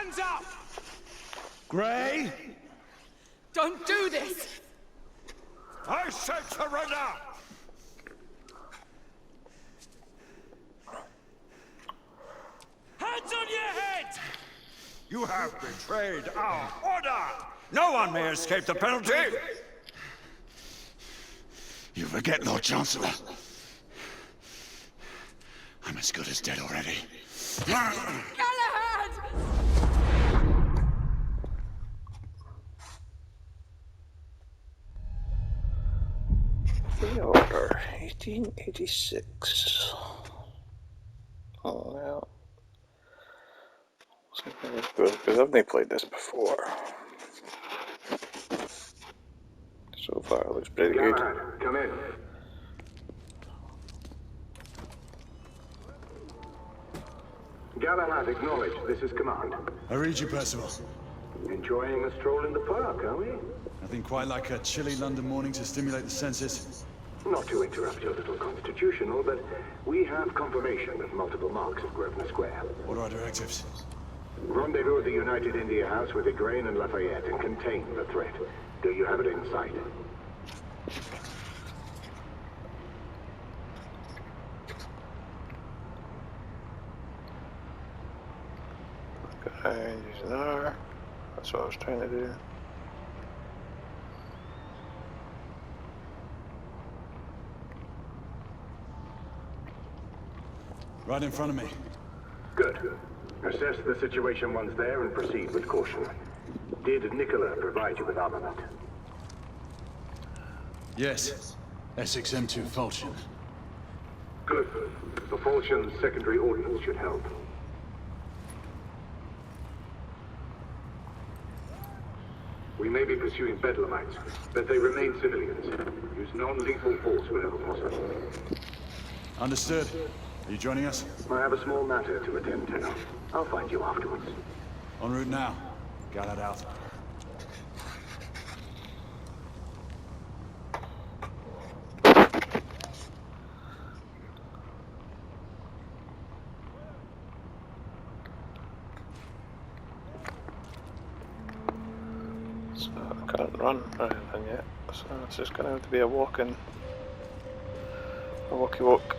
Hands up! Gray? Don't do this! I said surrender! Hands on your head! You have betrayed our order! No one may escape the penalty! You forget, Lord Chancellor. I'm as good as dead already. Galahad! The Order, 1886. Oh, now. Because I've never played this before. So far, it looks pretty good. Galahad, come in. Galahad, acknowledge. This is command. I read you, Percival. Enjoying a stroll in the park, are we? Nothing quite like a chilly London morning to stimulate the senses. Not to interrupt your little constitutional, but we have confirmation of multiple marks at Grosvenor Square. What are our directives? Rendezvous at the United India House with Igraine and Lafayette and contain the threat. Do you have it in sight? Okay, use an R. That's what I was trying to do. Right in front of me. Good. Assess the situation once there and proceed with caution. Did Nicola provide you with armament? Yes. Essex M2 Falchion. Good. The Falchion's secondary ordnance should help. We may be pursuing Bedlamites, but they remain civilians. Use non-lethal force whenever possible. Understood. Are you joining us? I have a small matter to attend to. I'll find you afterwards. En route now. Galahad out. So I can't run or anything yet, so it's just going to have to be a walkie walk.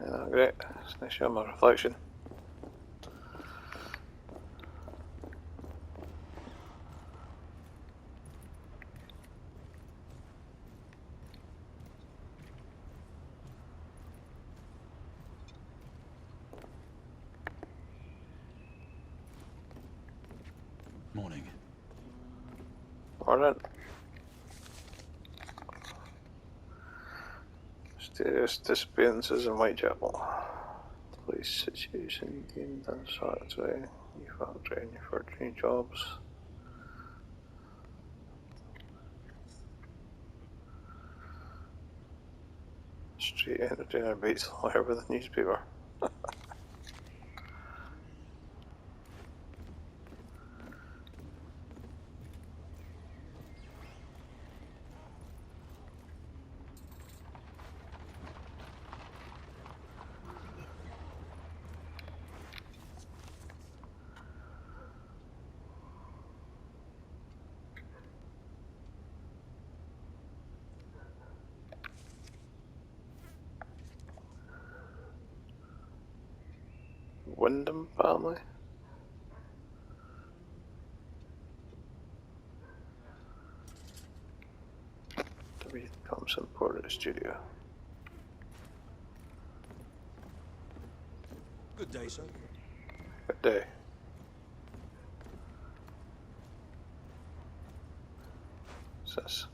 Yeah, great. It's nice to show my reflection. Morning. Morning. Mysterious disappearances in Whitechapel. Police situation deemed unsatisfactory. New factory, new forgery jobs. Street entertainer beats lawyer with a newspaper. Wyndham family. W. Thompson Portrait Studio. Good day, sir. Good day. What's this?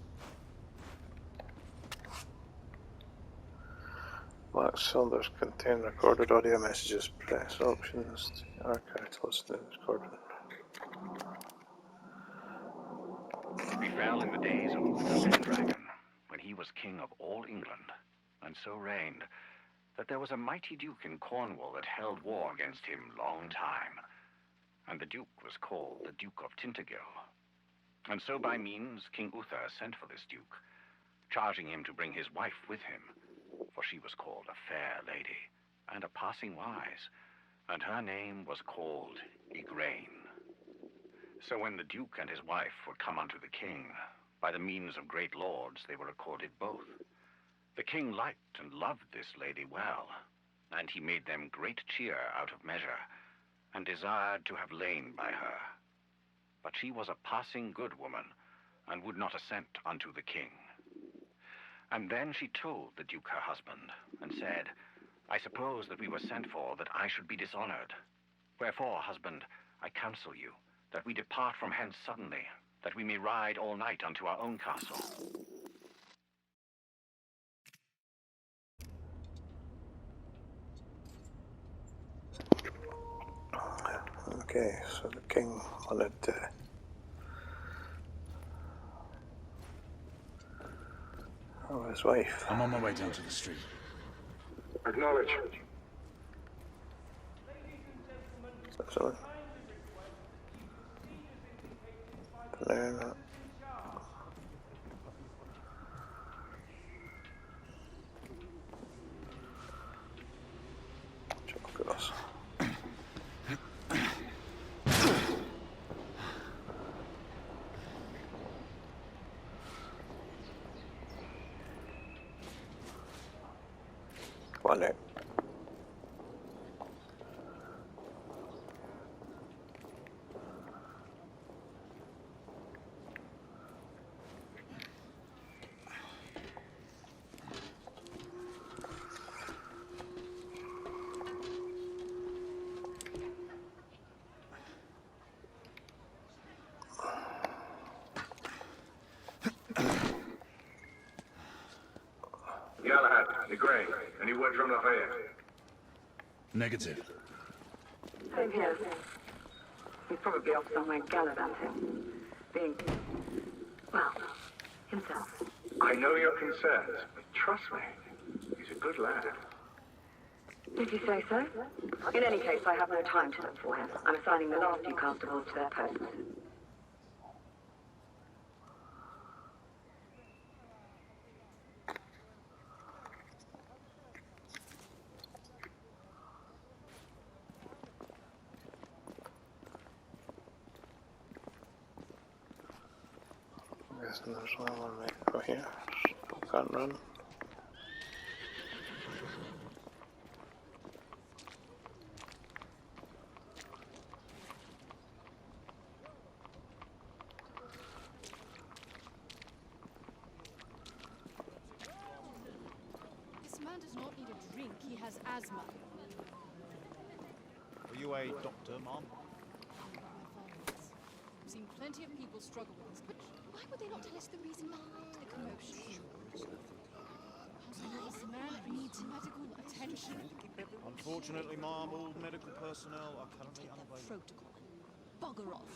Black cylinders contain recorded audio messages. Press options to archive to listen to the recording. befell in the days of Uther Pendragon, when he was king of all England, and so reigned, that there was a mighty duke in Cornwall that held war against him long time. And the duke was called the Duke of Tintagel. And so by means King Uther sent for this duke, charging him to bring his wife with him, for she was called a fair lady, and a passing wise, and her name was called Igraine. So when the duke and his wife were come unto the king, by the means of great lords they were accorded both. The king liked and loved this lady well, and he made them great cheer out of measure, and desired to have lain by her. But she was a passing good woman, and would not assent unto the king. And then she told the duke her husband, and said, I suppose that we were sent for that I should be dishonored. Wherefore, husband, I counsel you, that we depart from hence suddenly, that we may ride all night unto our own castle. Okay, so the king wanted to have his wife. I'm on my way down to the street. Acknowledge. Excellent. Banana. Chocolates. One day. Galahad, Igraine, any word from Lafayette? Negative. Same here. He's probably off somewhere gallivanting. Being, well, himself. I know your concerns, but trust me, he's a good lad. Did you say so? In any case, I have no time to look for him. I'm assigning the last few constables to their posts. I guess there's no one right over here. Can't run. This man does not need a drink. He has asthma. Are you a doctor, Mom? I've seen plenty of people struggle with this, but why would they not tell us the reason behind the commotion? This man needs medical attention. Unfortunately, Mom, all medical personnel are currently unavailable. Protocol. Bugger off.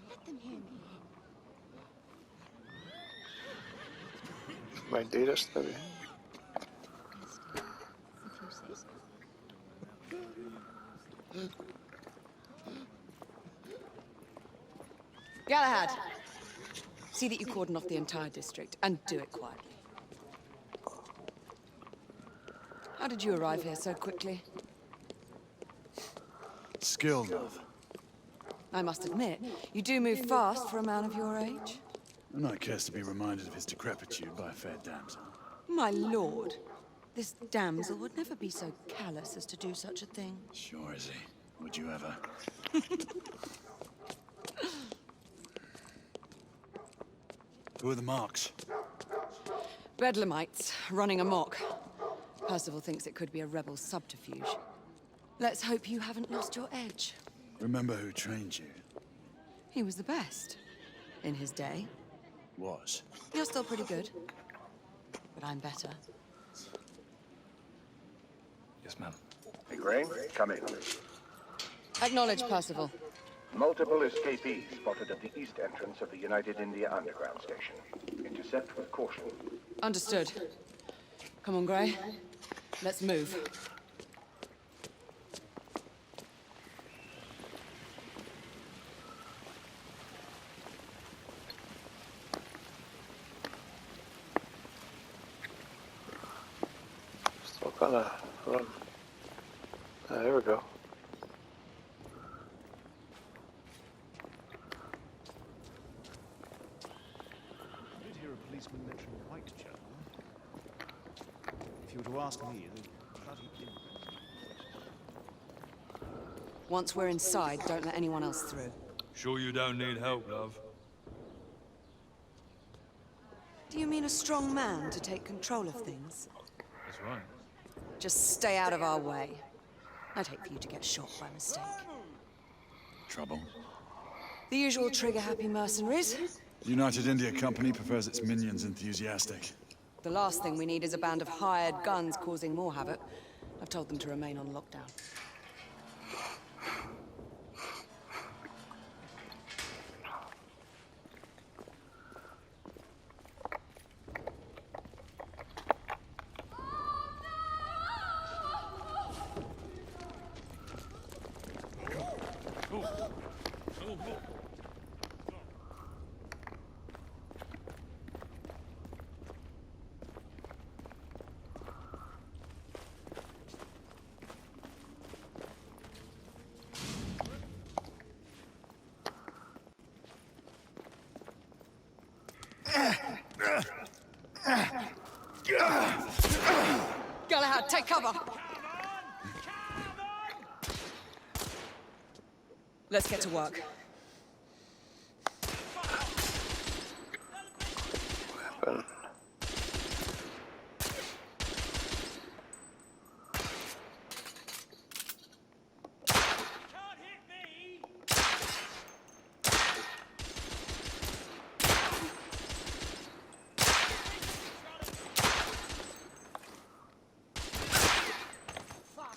Let them hear me. My data study. Galahad, see that you cordon off the entire district, and do it quietly. How did you arrive here so quickly? Skill, love. I must admit, you do move fast for a man of your age. A knight cares to be reminded of his decrepitude by a fair damsel. My lord, this damsel would never be so callous as to do such a thing. Sure is he. Would you ever? Who are the marks? Bedlamites, running amok. Percival thinks it could be a rebel subterfuge. Let's hope you haven't lost your edge. Remember who trained you? He was the best. In his day. Was. You're still pretty good. But I'm better. Yes, ma'am. Igraine, come in. Acknowledge, Percival. Multiple escapees spotted at the east entrance of the United India Underground Station. Intercept with caution. Understood. Come on, Gray. Let's move. Still gotta run. Ah, there we go. I did hear a policeman mention Whitechapel. If you were to ask me, they're bloody immigrants. Once we're inside, don't let anyone else through. Sure you don't need help, love? Do you mean a strong man to take control of things? That's right. Just stay out of our way. I'd hate for you to get shot by mistake. Trouble? The usual trigger-happy mercenaries. The United India Company prefers its minions enthusiastic. The last thing we need is a band of hired guns causing more havoc. I've told them to remain on lockdown. Galahad, take cover! Let's get to work. Weapon.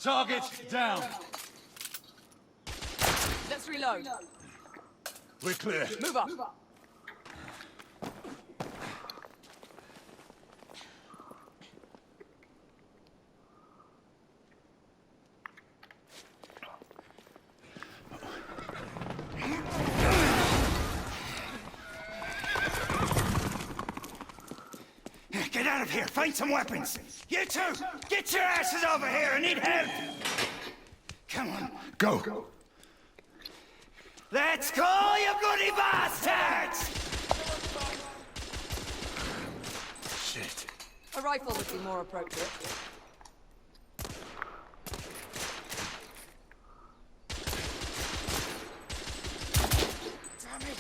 Target down. Let's reload. We're clear. Move up. Get out of here! Find some weapons! You two! Get your asses over here! I need help! Come on. Go. Let's go, you bloody bastards! Shit. A rifle would be more appropriate. Damn it!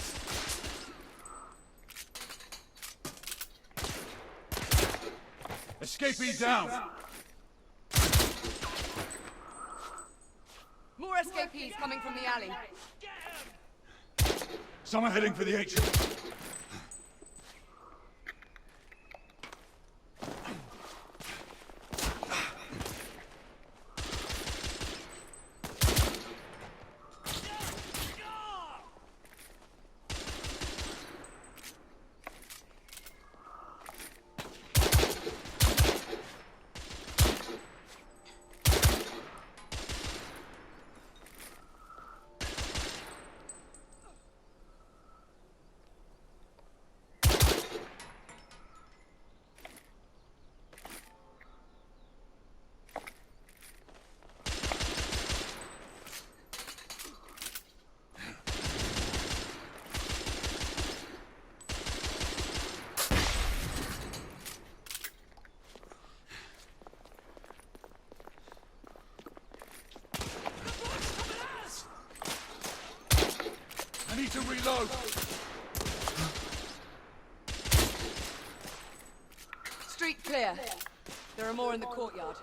Escapee down. More escapees coming from the alley. Someone heading for the atrium. I need to reload. Street clear. There are more in the courtyard.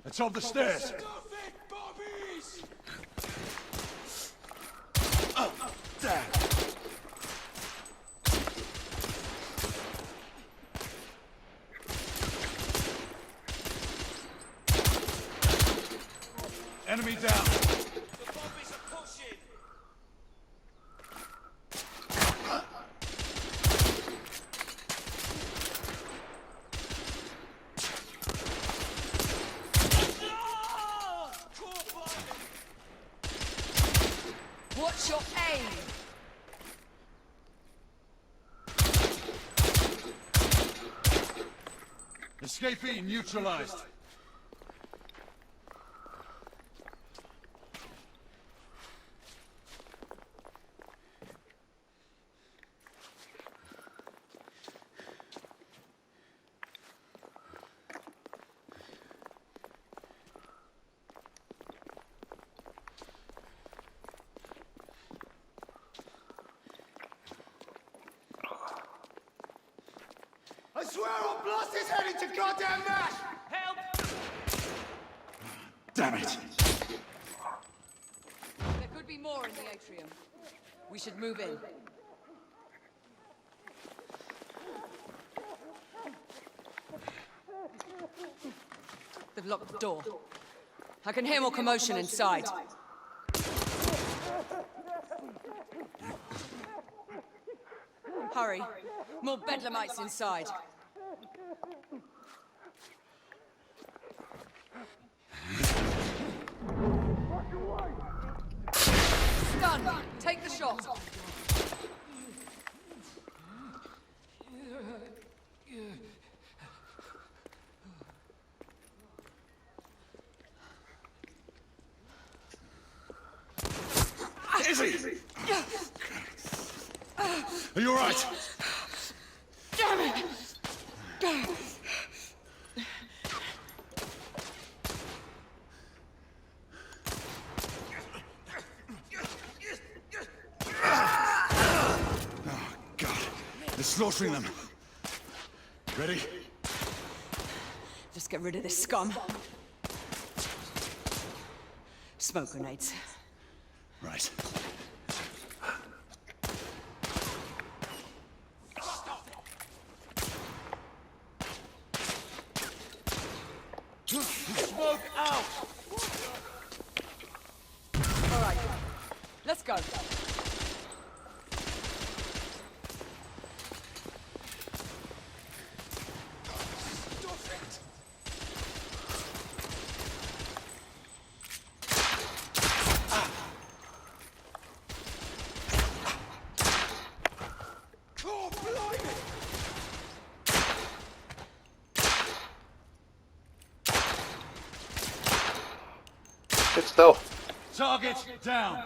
It's up the stairs. Enemy down. What's your aim? Escapee neutralized. I swear I'll blast his head into goddamn mash! Damn it. There could be more in the atrium. We should move in. They've locked the door. I can hear more commotion inside. Hurry. More bedlamites inside. Stun! Take the shot! Izzy! Are you all right? Damn it! Oh, God. They're slaughtering them. Ready? Just get rid of this scum. Smoke grenades. Right. Smoke out! All right. Let's go. Sit still. Target down.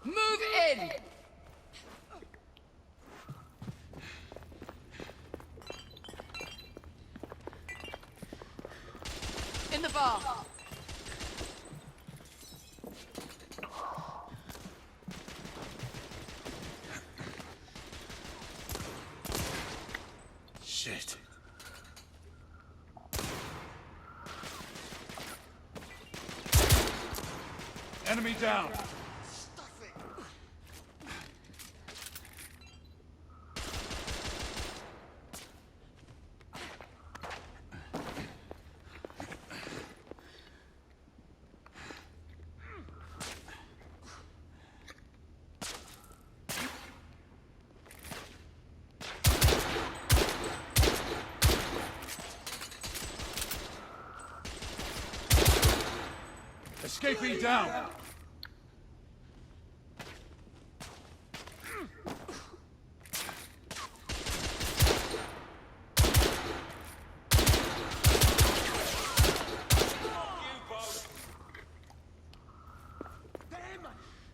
Move in! In the bar. Shit. Enemy down. Escapee down.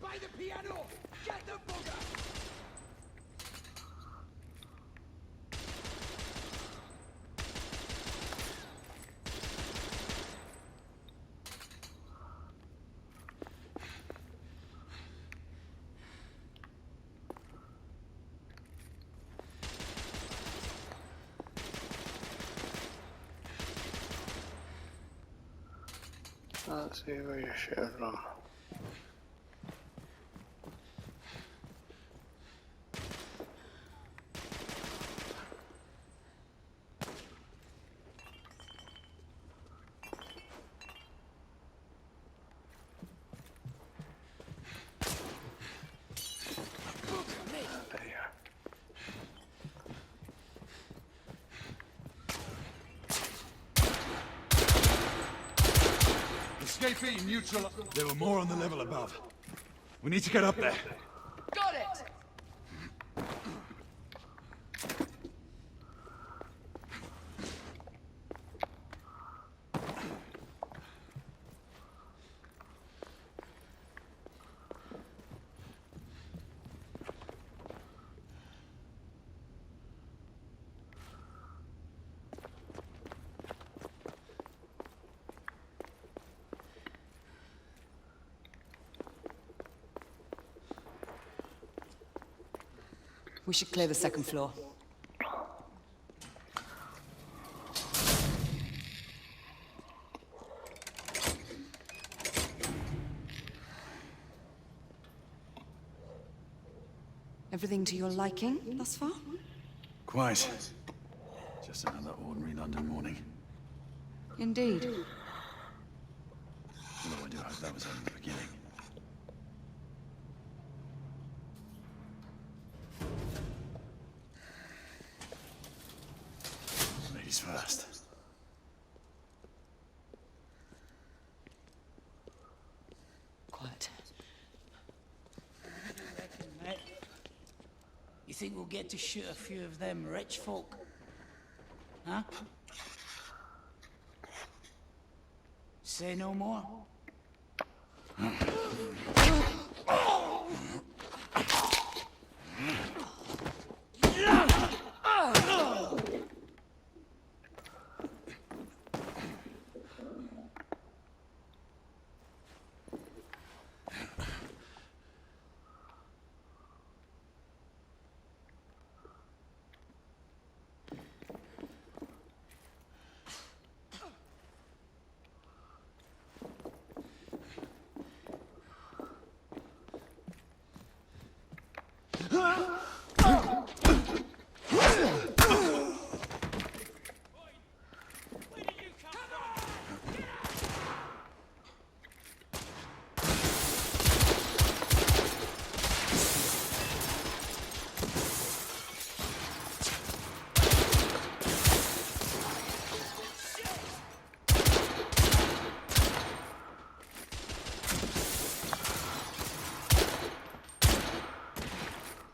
By the piano! Get the booger! Let's see where you're shooting from. There you are. Escapee neutral. There were more on the level above. We need to get up there. Got it! We should clear the second floor. Everything to your liking thus far? Quite. Just another ordinary London morning. Indeed. Although I do hope that was only the beginning. Ladies first. Quiet. Mate, you think we'll get to shoot a few of them rich folk? Huh? Say no more?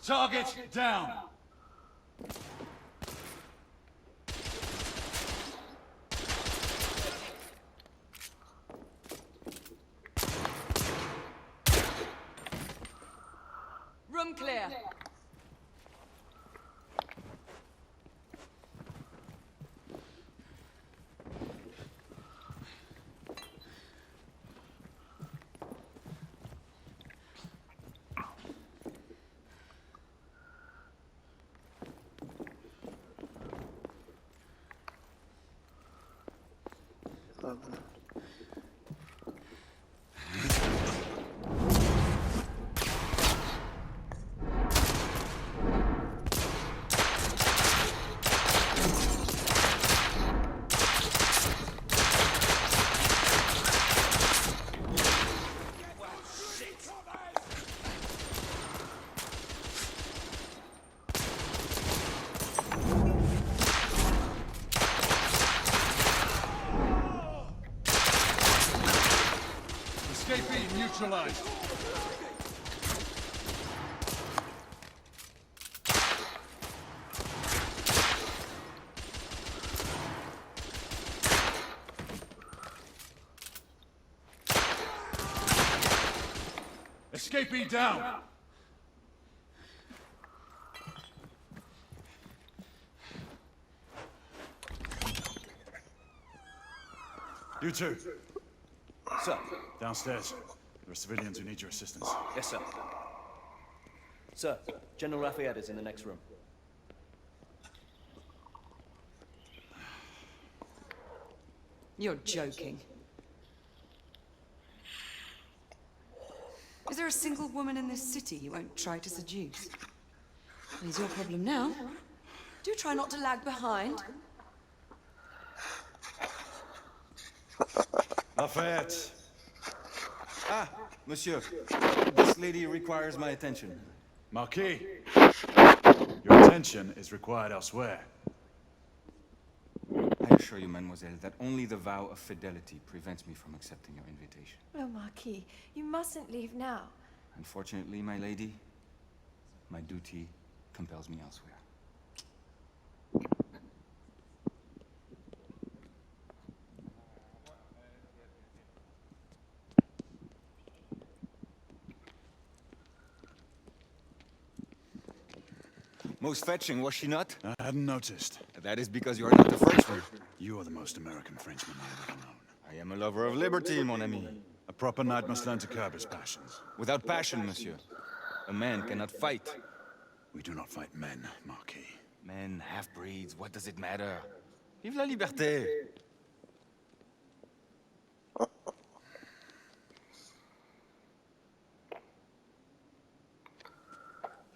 Target down. Room clear. Escapee neutralized. Escapee down. You two. Sir. Downstairs. There are civilians who need your assistance. Yes, sir. Sir, General Lafayette is in the next room. You're joking. Is there a single woman in this city you won't try to seduce? It's your problem now. Do try not to lag behind. Lafayette! Ah, monsieur. This lady requires my attention. Marquis, your attention is required elsewhere. I assure you, mademoiselle, that only the vow of fidelity prevents me from accepting your invitation. Oh, Marquis, you mustn't leave now. Unfortunately, my lady, my duty compels me elsewhere. Most fetching, was she not? I hadn't noticed. That is because you are not the Frenchman. You are the most American Frenchman I've ever known. I am a lover of liberty, mon ami. A proper knight must learn to curb his passions. Without passion, monsieur, a man cannot fight. We do not fight men, Marquis. Men, half-breeds, what does it matter? Vive la liberté!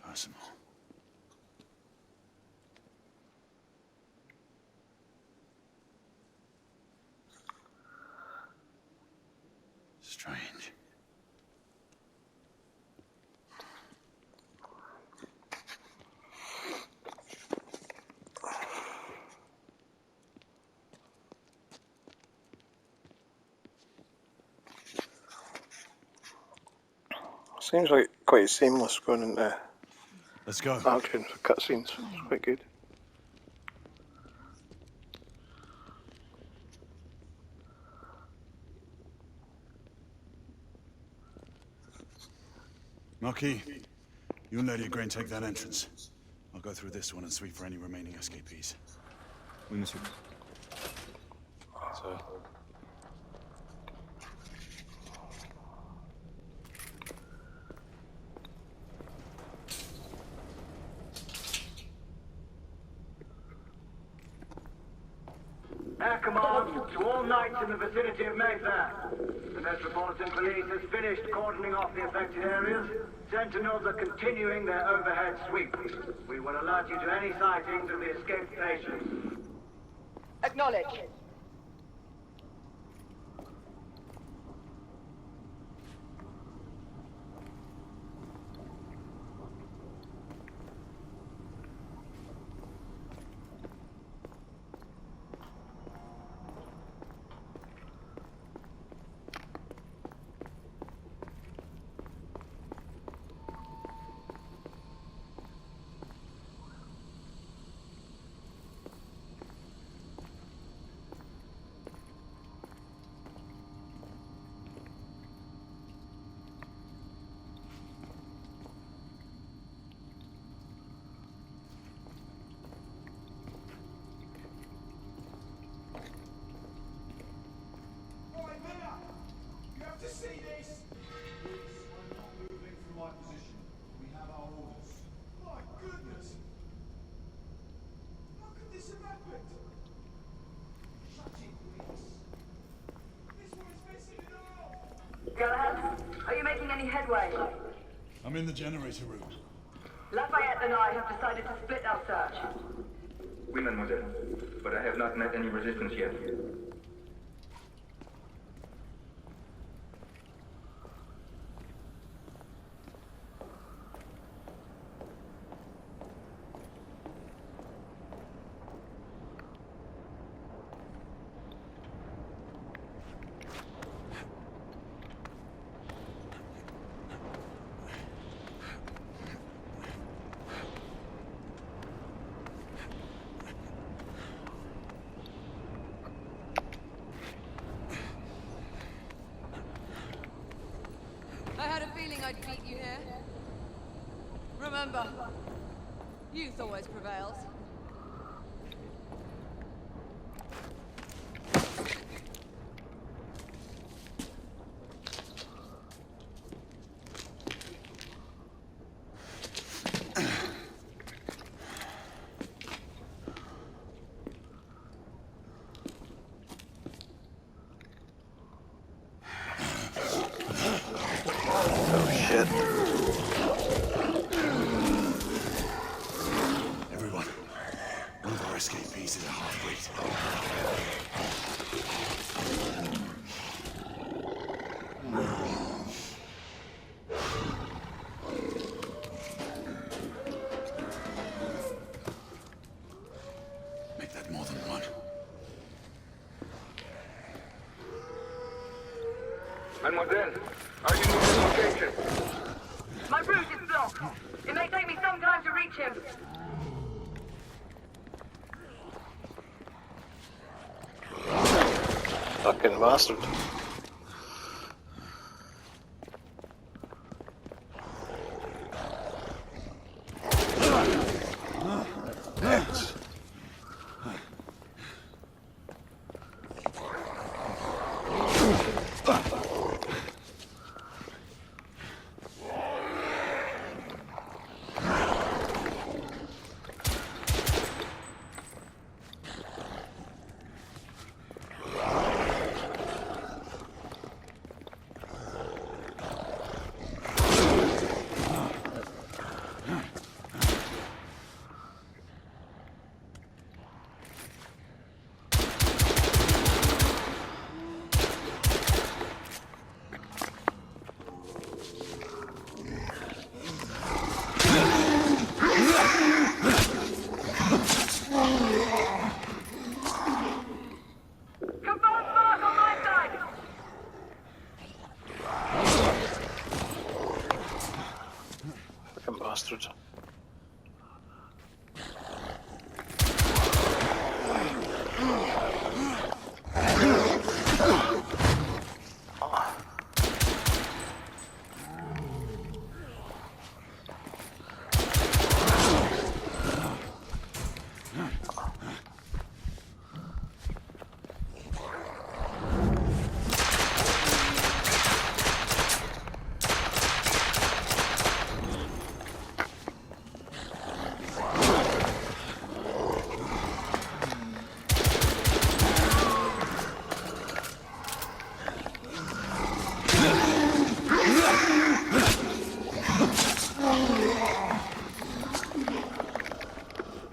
Personal. Strange. Seems like quite seamless going into Let's go. action for cutscenes. It's quite good. Marquis, you and Lady Grain take that entrance. I'll go through this one and sweep for any remaining escapees. Oui, monsieur. So. Air command to all knights in the vicinity of Mayfair. The Metropolitan Police has finished cordoning off the affected areas. Sentinels are continuing their overhead sweep. We will alert you to any sightings of the escaped patients. Acknowledge. Galahad, are you making any headway? I'm in the generator room. Lafayette and I have decided to split our search. Oui, mademoiselle. But I have not met any resistance yet. I had a feeling I'd beat you here. Remember, youth always prevails. Oh shit. One of our escapees is a half-breed. Make that more than one. Mademoiselle, are you moving location? My route is blocked. It may take me some time to reach him. Fucking bastard. Yes. Fucking bastard.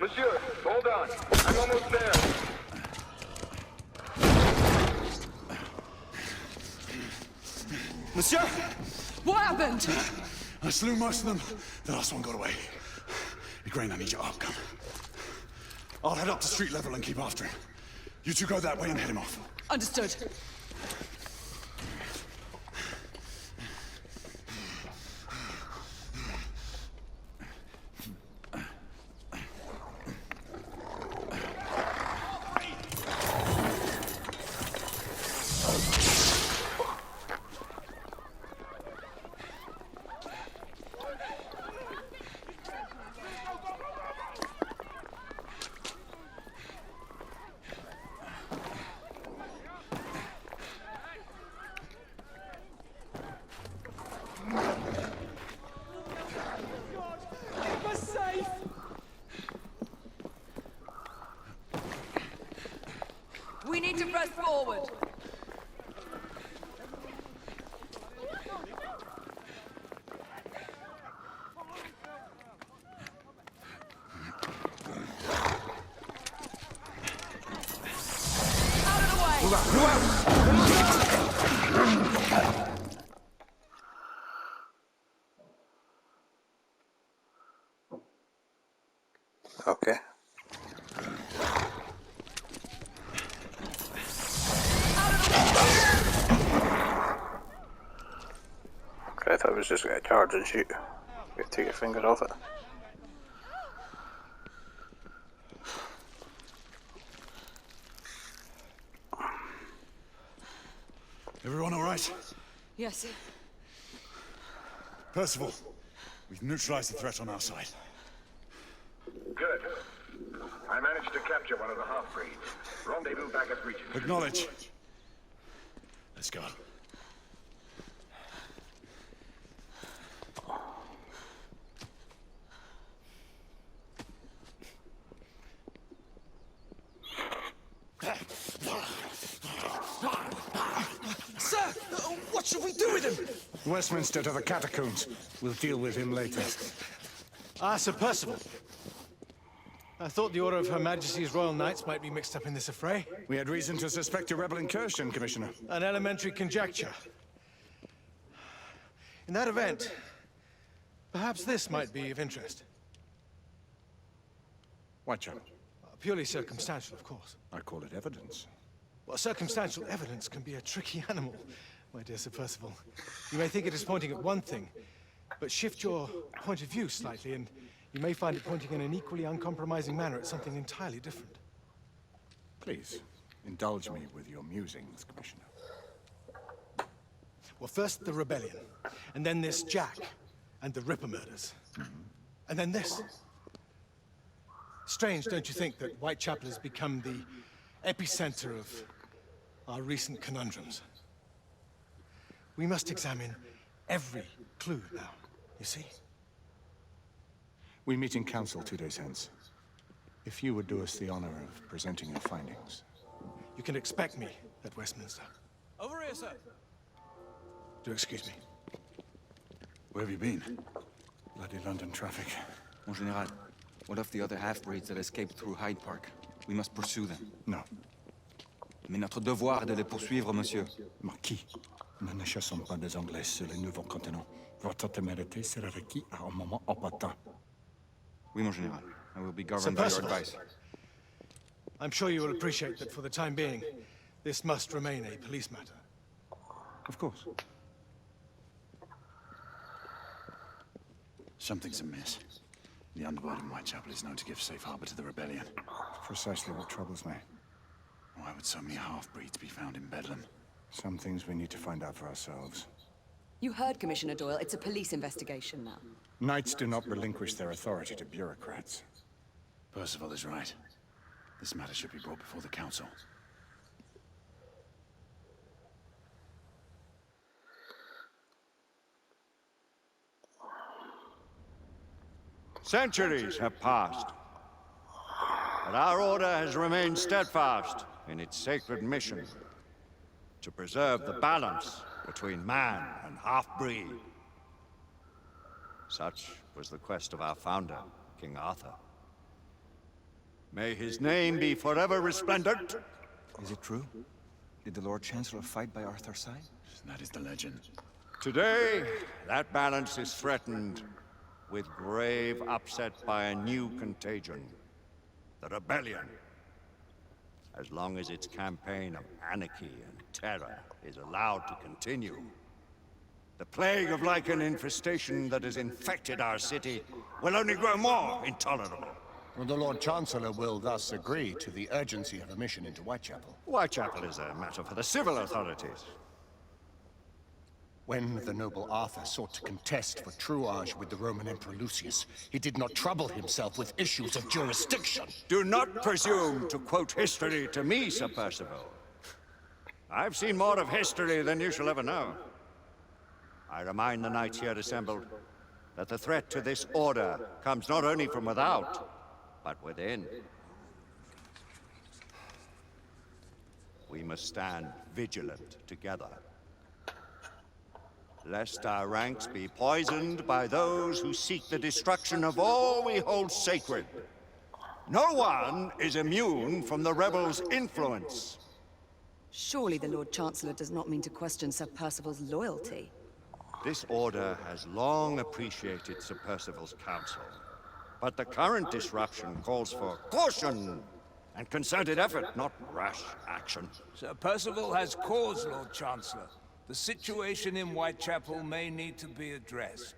Monsieur, hold on. I'm almost there. Monsieur! What happened? I slew most of them. The last one got away. Igraine, I need your outcome. I'll head up to street level and keep after him. You two go that way and head him off. Understood. We need to press forward. Out of the way! Okay. Okay, I thought it was just gonna charge and shoot. You take your finger off it. Everyone all right? Yes. Percival, we've neutralized the threat on our side. Good. I managed to capture one of the half-breeds. Rendezvous back at Regent. Acknowledge. Let's go. Sir, what should we do with him? Westminster to the catacombs. We'll deal with him later. Ah, Sir Percival. I thought the Order of Her Majesty's Royal Knights might be mixed up in this affray. We had reason to suspect a rebel incursion, Commissioner. An elementary conjecture. In that event, perhaps this might be of interest. Whitechapel? Purely circumstantial, of course. I call it evidence. Well, circumstantial evidence can be a tricky animal, my dear Sir Percival. You may think it is pointing at one thing, but shift your point of view slightly, and you may find it pointing in an equally uncompromising manner at something entirely different. Please, indulge me with your musings, Commissioner. Well, first the rebellion, and then this Jack, and the Ripper murders. And then this. Strange, don't you think, that Whitechapel has become the epicenter of our recent conundrums? We must examine every clue now, you see? We meet in council 2 days hence. If you would do us the honor of presenting your findings. You can expect me at Westminster. Over here, sir. Do excuse me. Where have you been? Bloody London traffic. Mon Général, what of the other half-breeds that escaped through Hyde Park? We must pursue them. No. Mais notre devoir est de les poursuivre, monsieur. Marquis, nous ne chassons pas des Anglais sur le nouveau continent. Votre témérité sera requis à un moment opportun. Oui, mon Général. I will be governed by your advice. I'm sure you will appreciate that for the time being, this must remain a police matter. Of course. Something's amiss. The underworld in Whitechapel is known to give safe harbor to the rebellion. Precisely what troubles me. Why would so many half-breeds be found in Bedlam? Some things we need to find out for ourselves. You heard, Commissioner Doyle. It's a police investigation now. Knights do not relinquish their authority to bureaucrats. Percival is right. This matter should be brought before the council. Centuries have passed, but our order has remained steadfast in its sacred mission to preserve the balance between man and half-breed. Such was the quest of our founder, King Arthur. May his name be forever resplendent. Is it true? Did the Lord Chancellor fight by Arthur's side? That is the legend. Today, that balance is threatened with grave upset by a new contagion, the rebellion. As long as its campaign of anarchy and terror is allowed to continue, the plague of lichen infestation that has infected our city will only grow more intolerable. Well, the Lord Chancellor will thus agree to the urgency of a mission into Whitechapel. Whitechapel is a matter for the civil authorities. When the noble Arthur sought to contest for truage with the Roman Emperor Lucius, he did not trouble himself with issues of jurisdiction. Do not presume to quote history to me, Sir Percival. I've seen more of history than you shall ever know. I remind the knights here assembled that the threat to this order comes not only from without, but within. We must stand vigilant together, lest our ranks be poisoned by those who seek the destruction of all we hold sacred. No one is immune from the rebels' influence. Surely the Lord Chancellor does not mean to question Sir Percival's loyalty. This order has long appreciated Sir Percival's counsel, but the current disruption calls for caution and concerted effort, not rash action. Sir Percival has cause, Lord Chancellor. The situation in Whitechapel may need to be addressed.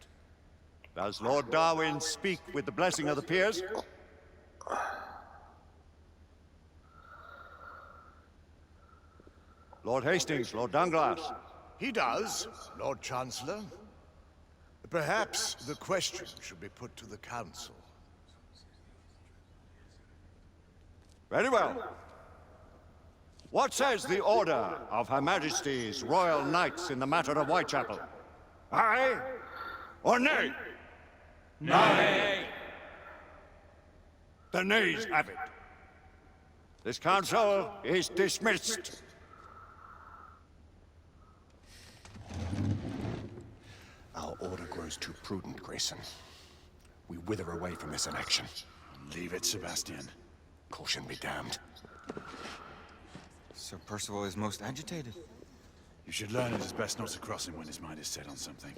Does Lord Darwin speak with the blessing of the peers? Lord Hastings, Lord Dunglass. He does, Lord Chancellor. Perhaps the question should be put to the Council. Very well. What says the Order of Her Majesty's Royal Knights in the matter of Whitechapel? Aye or nay? Nay. The nays have it. This council is dismissed. Our order grows too prudent, Grayson. We wither away from this inaction. Leave it, Sebastian. Caution be damned. Sir Percival is most agitated. You should learn it is best not to cross him when his mind is set on something.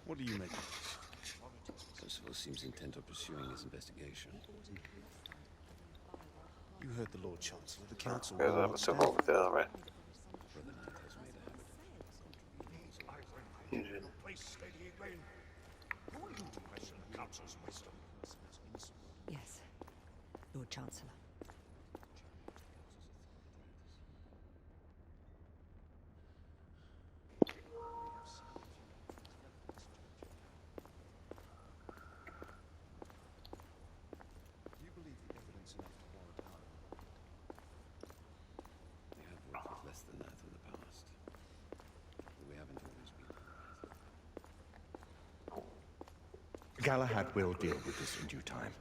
What do you make of this? Percival seems intent on pursuing his investigation. You heard the Lord Chancellor. The council will not stand. Yes, Lord Chancellor. Galahad will deal with this in due time.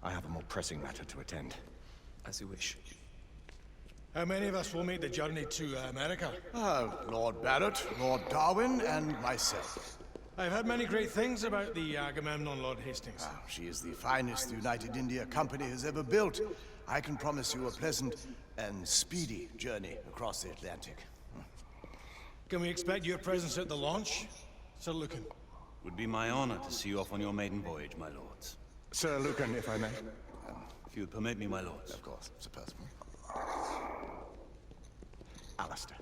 I have a more pressing matter to attend. As you wish. How many of us will make the journey to America? Lord Barrett, Lord Darwin, and myself. I've heard many great things about the Agamemnon, Lord Hastings. She is the finest the United India Company has ever built. I can promise you a pleasant and speedy journey across the Atlantic. Can we expect your presence at the launch, Sir Lucan? Would be my honor to see you off on your maiden voyage, my lords. Sir Lucan, if I may. If you would permit me, my lords. Of course, Sir Percival. Alistair,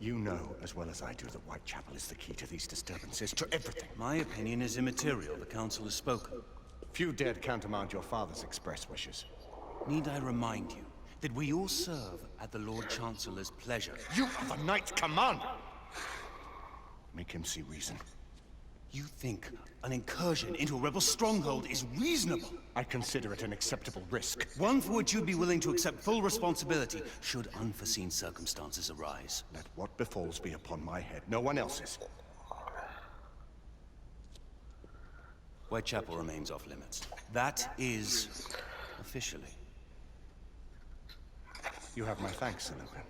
you know as well as I do that Whitechapel is the key to these disturbances, to everything. My opinion is immaterial. The council has spoken. Few dared countermand your father's express wishes. Need I remind you that we all serve at the Lord Chancellor's pleasure? You are the Knight Commander! Make him see reason. You think an incursion into a rebel stronghold is reasonable? I consider it an acceptable risk. One for which you'd be willing to accept full responsibility should unforeseen circumstances arise. Let what befalls be upon my head, no one else's. Whitechapel remains off limits. That is officially. You have my thanks, Sir Lucan.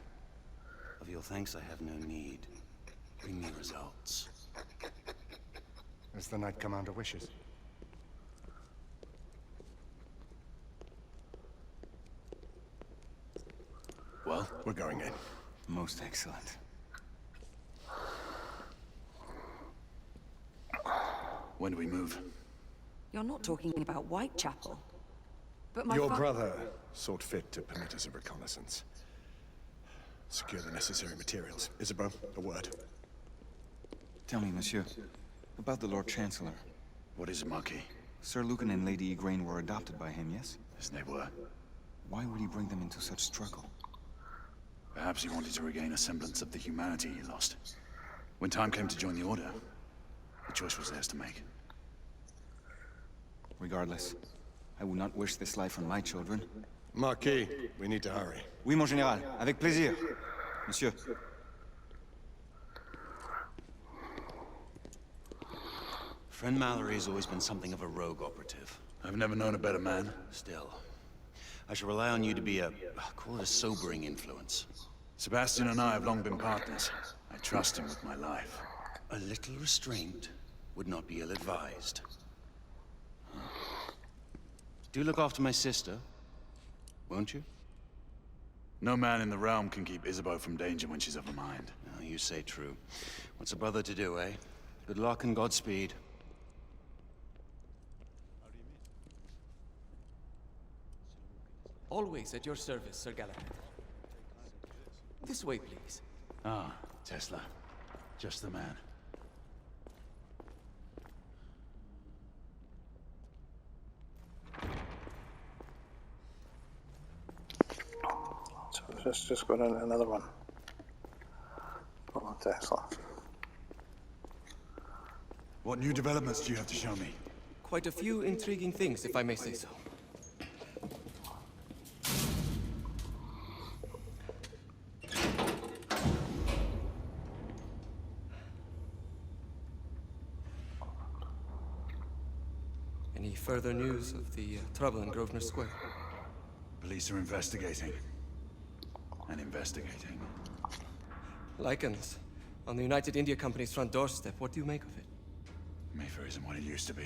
Of your thanks I have no need. Bring me results. As the Knight Commander wishes. Well, we're going in. Most excellent. When do we move? You're not talking about Whitechapel. But my Your brother sought fit to permit us a reconnaissance. Secure the necessary materials. Isabeau, a word. Tell me, monsieur. About the Lord Chancellor. What is it, Marquis? Sir Lucan and Lady Igraine were adopted by him, yes? Yes, they were. Why would he bring them into such struggle? Perhaps he wanted to regain a semblance of the humanity he lost. When time came to join the Order, the choice was theirs to make. Regardless, I would not wish this life on my children. Marquis, we need to hurry. Oui, mon général. Avec plaisir. Monsieur. Friend Mallory has always been something of a rogue operative. I've never known a better man. Still, I shall rely on you to be call it a sobering influence. Sebastian and I have long been partners. I trust him with my life. A little restraint would not be ill-advised. Do look after my sister, won't you? No man in the realm can keep Isabeau from danger when she's of a mind. Oh, you say true. What's a brother to do, eh? Good luck and Godspeed. Always at your service, Sir Galahad. This way, please. Ah, Tesla. Just the man. So let's just go to another one. Oh, Tesla. What new developments do you have to show me? Quite a few intriguing things, if I may say so. Any further news of the trouble in Grosvenor Square? Police are investigating. And investigating. Lycans. On the United India Company's front doorstep. What do you make of it? Mayfair isn't what it used to be.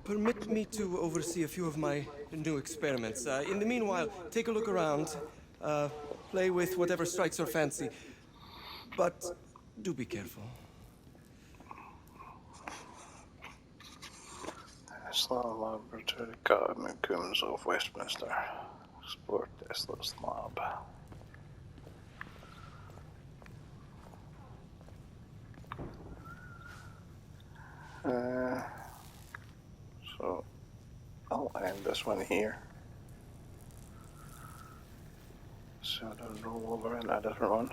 Permit me to oversee a few of my new experiments. In the meanwhile, take a look around. Play with whatever strikes your fancy. But do be careful. Islam Laboratory Government Coombs of Westminster. Sport Tesla's lab. So I'll end this one here. So I don't roll over in a different one.